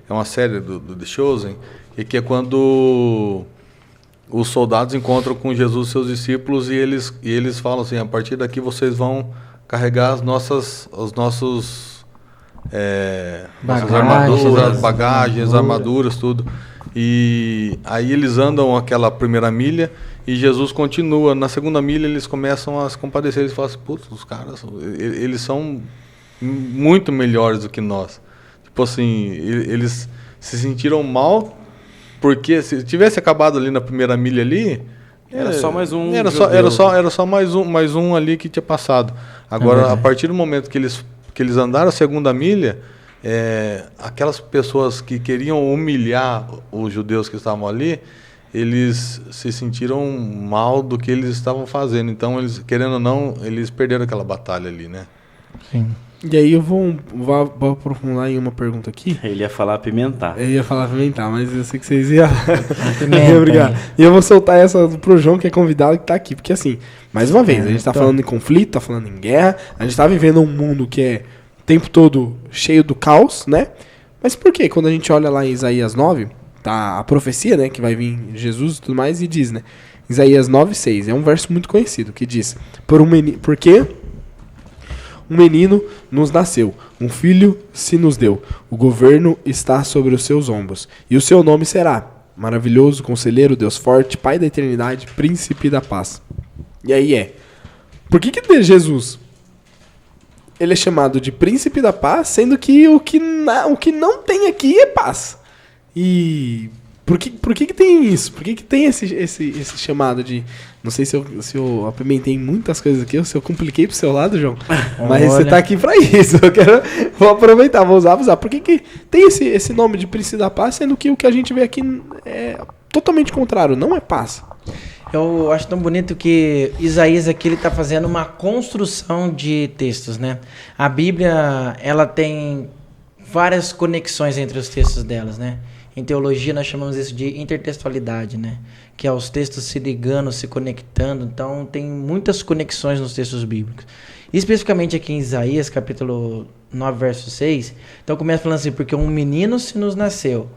é uma série do The Chosen, e que é quando os soldados encontram com Jesus e seus discípulos e eles falam assim, a partir daqui vocês vão carregar os nossos bagagens, armaduras, tudo. E aí eles andam aquela primeira milha e Jesus continua. Na segunda milha eles começam a se compadecer. Eles falam assim, putz, os caras, eles são muito melhores do que nós. Tipo assim, eles se sentiram mal porque se tivesse acabado ali na primeira milha ali... Era só mais um. Era só mais um ali que tinha passado. Agora, a partir do momento que eles andaram a segunda milha, aquelas pessoas que queriam humilhar os judeus que estavam ali, eles se sentiram mal do que eles estavam fazendo. Então, eles, querendo ou não, eles perderam aquela batalha ali, né? Sim. E aí eu vou aprofundar em uma pergunta aqui. Ele ia falar apimentar. Eu ia falar apimentar, mas eu sei que vocês iam... Obrigado. E eu vou soltar essa pro João, que é convidado, que tá aqui. Porque assim, mais uma vez, a gente tá falando em conflito, tá falando em guerra, a gente tá vivendo um mundo que é o tempo todo cheio do caos, né? Mas por que quando a gente olha lá em Isaías 9, tá a profecia, né, que vai vir Jesus e tudo mais, e diz, né? Isaías 9:6, é um verso muito conhecido, que diz, porque um menino nos nasceu, um filho se nos deu. O governo está sobre os seus ombros. E o seu nome será Maravilhoso, Conselheiro, Deus Forte, Pai da Eternidade, Príncipe da Paz. E aí por que Jesus, ele é chamado de Príncipe da Paz, sendo que o que não tem aqui é paz? E por que tem isso? Por que tem esse chamado de... Não sei se eu apimentei muitas coisas aqui, ou se eu compliquei pro seu lado, João. Mas você tá aqui pra isso. Vou aproveitar, vou usar. Por que tem esse nome de Príncipe da Paz, sendo que o que a gente vê aqui é totalmente contrário, não é paz? Eu acho tão bonito que Isaías aqui ele tá fazendo uma construção de textos, né? A Bíblia, ela tem várias conexões entre os textos delas, né? Em teologia nós chamamos isso de intertextualidade, né? Que é os textos se ligando, se conectando. Então tem muitas conexões nos textos bíblicos. Especificamente aqui em Isaías, capítulo 9, verso 6. Então começa falando assim, porque um menino se nos nasceu.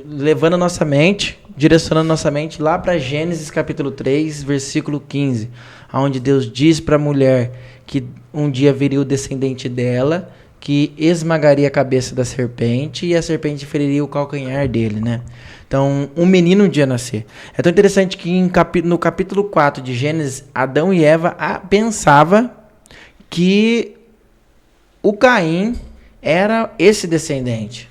Levando a nossa mente, direcionando a nossa mente lá para Gênesis capítulo 3, versículo 15. Onde Deus diz para a mulher que um dia viria o descendente dela, que esmagaria a cabeça da serpente e a serpente feriria o calcanhar dele, né? Então, um menino um dia nascer. É tão interessante que no capítulo 4 de Gênesis, Adão e Eva pensavam que o Caim era esse descendente.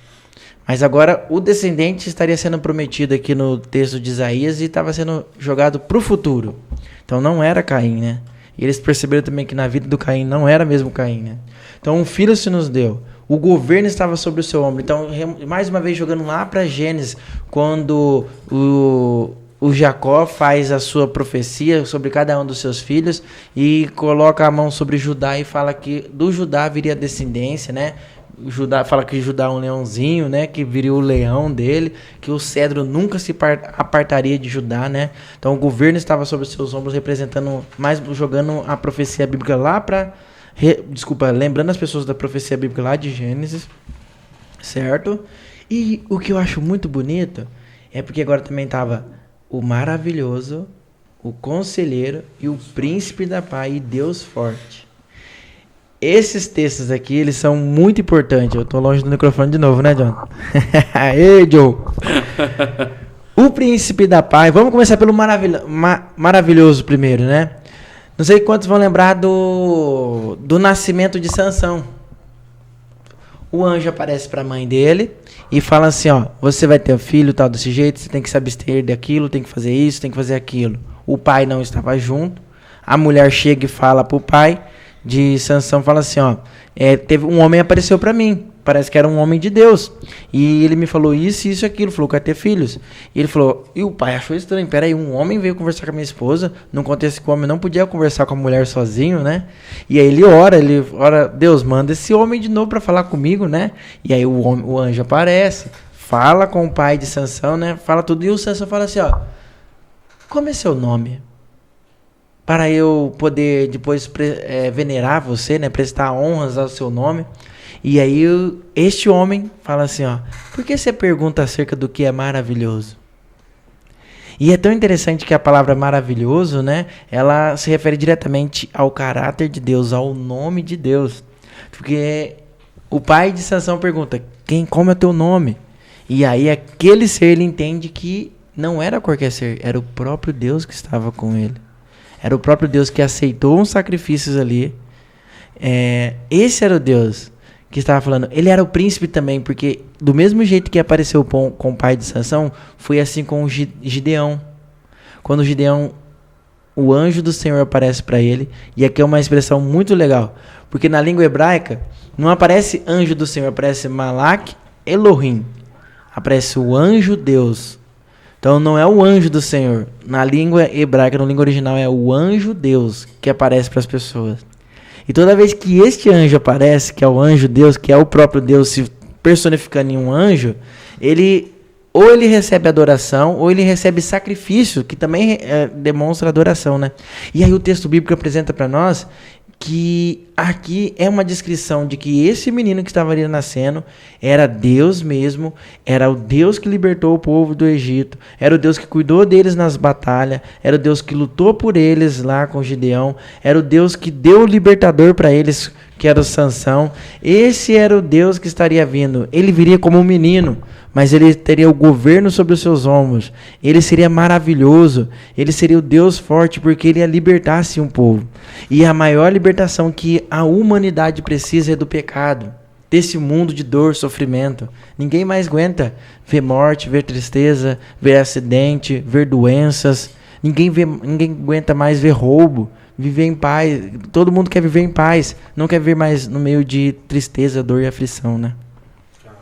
Mas agora o descendente estaria sendo prometido aqui no texto de Isaías e estava sendo jogado para o futuro. Então não era Caim, né? E eles perceberam também que na vida do Caim não era mesmo Caim, né? Então um filho se nos deu. O governo estava sobre o seu ombro. Então, mais uma vez, jogando lá para Gênesis, quando o Jacó faz a sua profecia sobre cada um dos seus filhos e coloca a mão sobre Judá e fala que do Judá viria a descendência, né? Judá fala que Judá é um leãozinho, né? Que viria o leão dele, que o cedro nunca se apartaria de Judá, né? Então, o governo estava sobre os seus ombros, representando, mais jogando a profecia bíblica lá para... lembrando as pessoas da profecia bíblica lá de Gênesis, certo? E o que eu acho muito bonito é porque agora também estava o maravilhoso, o conselheiro e o príncipe da paz e Deus forte. Esses textos aqui, eles são muito importantes. Eu tô longe do microfone de novo, né, John? Ei, Joe! O príncipe da paz, vamos começar pelo maravilhoso primeiro, né? Não sei quantos vão lembrar do nascimento de Sansão. O anjo aparece para a mãe dele e fala assim, ó, você vai ter um filho tal desse jeito, você tem que se abster daquilo, tem que fazer isso, tem que fazer aquilo. O pai não estava junto. A mulher chega e fala pro pai de Sansão, fala assim, ó, teve um homem apareceu para mim. Parece que era um homem de Deus. E ele me falou isso, isso e aquilo. Falou que ia ter filhos. E ele falou... E o pai achou estranho. Peraí, um homem veio conversar com a minha esposa. Num contexto que o homem não podia conversar com a mulher sozinho, né? E aí ele ora. Deus, manda esse homem de novo para falar comigo, né? E aí o anjo aparece. Fala com o pai de Sansão, né? Fala tudo. E o Sansão fala assim, ó... Como é seu nome? Para eu poder depois venerar você, né? Prestar honras ao seu nome. E aí este homem fala assim, ó, por que você pergunta acerca do que é maravilhoso? E é tão interessante que a palavra maravilhoso, né, ela se refere diretamente ao caráter de Deus, ao nome de Deus. Porque o pai de Sansão pergunta, como é o teu nome? E aí aquele ser, ele entende que não era qualquer ser, era o próprio Deus que estava com ele. Era o próprio Deus que aceitou uns sacrifícios ali. Esse era o Deus que estava falando. Ele era o príncipe também, porque do mesmo jeito que apareceu com o pai de Sansão, foi assim com o Gideão. Quando Gideão, o anjo do Senhor aparece para ele, e aqui é uma expressão muito legal, porque na língua hebraica não aparece anjo do Senhor, aparece Malak Elohim. Aparece o anjo Deus. Então não é o anjo do Senhor. Na língua hebraica, na língua original, é o anjo Deus que aparece para as pessoas. E toda vez que este anjo aparece, que é o anjo Deus, que é o próprio Deus se personificando em um anjo, ou ele recebe adoração, ou ele recebe sacrifício, que também demonstra adoração, né? E aí o texto bíblico apresenta para nós que aqui é uma descrição de que esse menino que estava ali nascendo era Deus mesmo, era o Deus que libertou o povo do Egito, era o Deus que cuidou deles nas batalhas, era o Deus que lutou por eles lá com Gideão, era o Deus que deu o libertador para eles, que era o Sansão. Esse era o Deus que estaria vindo. Ele viria como um menino, mas ele teria o governo sobre os seus ombros. Ele seria maravilhoso. Ele seria o Deus forte, porque ele ia libertar-se um povo. E a maior libertação que a humanidade precisa é do pecado. Desse mundo de dor, sofrimento. Ninguém mais aguenta ver morte, ver tristeza, ver acidente, ver doenças. Ninguém aguenta mais ver roubo. Viver em paz. Todo mundo quer viver em paz. Não quer viver mais no meio de tristeza, dor e aflição, né?